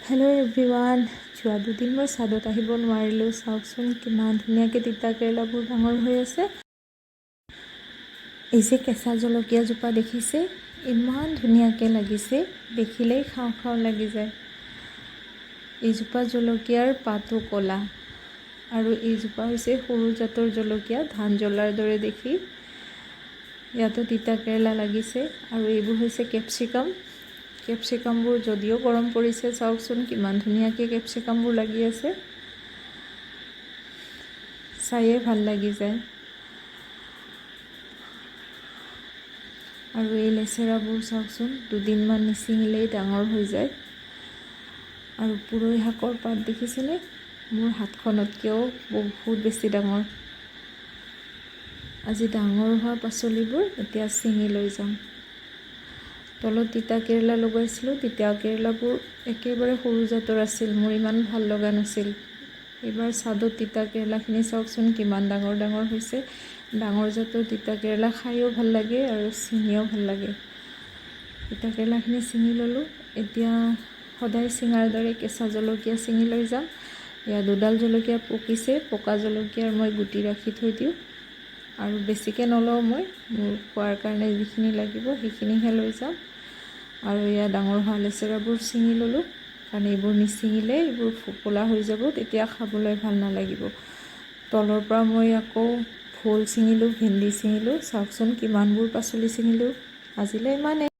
Hello' everyone, যোৱা দুদিন মই ছাদত আহিব নোৱাৰিলোঁ। চাওকচোন কিমান ধুনীয়াকৈ তিতা কেৰেলাবোৰ ডাঙৰ হৈ আছে। এই যে কেঁচা জলকীয়াজোপা দেখিছে, ইমান ধুনীয়াকৈ লাগিছে, দেখিলেই খাওঁ খাওঁ লাগি যায়। এইজোপা জলকীয়াৰ পাতো ক'লা আৰু এইজোপা হৈছে সৰু জাতৰ জলকীয়া, ধান জ্বলাৰ দৰে দেখি। ইয়াতো তিতা কেৰেলা লাগিছে আৰু এইবোৰ হৈছে কেপচিকামবোৰ যদিও গৰম পৰিছে, চাওকচোন কিমান ধুনীয়াকৈ কেপচিকামবোৰ লাগি আছে, চায়ে ভাল লাগি যায়। আৰু এই লেচেৰাবোৰ চাওকচোন, দুদিনমান নিছিঙিলেই ডাঙৰ হৈ যায়। আৰু পুৰৈ শাকৰ পাত দেখিছেনে, মোৰ হাতখনতকৈও বহুত বেছি ডাঙৰ। আজি ডাঙৰ হোৱা পাচলিবোৰ এতিয়া ছিঙি লৈ যাম। তলত তিতা কেৰেলা লগাইছিলোঁ, তিতা কেৰেলাবোৰ একেবাৰে সৰু জাতৰ আছিল, মোৰ ইমান ভাল লগা নাছিল। এইবাৰ ছাদত তিতা কেৰেলাখিনি চাওকচোন কিমান ডাঙৰ ডাঙৰ হৈছে। ডাঙৰ জাতৰ তিতা কেৰেলা খায়ো ভাল লাগে আৰু ছিঙিও ভাল লাগে। তিতা কেৰেলাখিনি ছিঙি ল'লোঁ। এতিয়া সদায় ছিঙাৰ দৰে কেঁচা জলকীয়া ছিঙি লৈ যাম। ইয়াত দুডাল জলকীয়া পকিছে, পকা জলকীয়াৰ মই গুটি ৰাখি থৈ দিওঁ আৰু বেছিকৈ নলওঁ, মই মোৰ খোৱাৰ কাৰণে যিখিনি লাগিব সেইখিনিহে লৈ যাম। আৰু ইয়াত ডাঙৰ হোৱা লেচেৰাবোৰ ছিঙি ল'লোঁ, কাৰণ এইবোৰ নিছিঙিলে এইবোৰ ফোপোলা হৈ যাব, তেতিয়া খাবলৈ ভাল নালাগিব। তলৰ পৰা মই আকৌ ভোল ছিঙিলোঁ, ভেন্দি ছিঙিলোঁ, চাওকচোন কিমানবোৰ পাচলি ছিঙিলোঁ। আজিলৈ ইমানেই।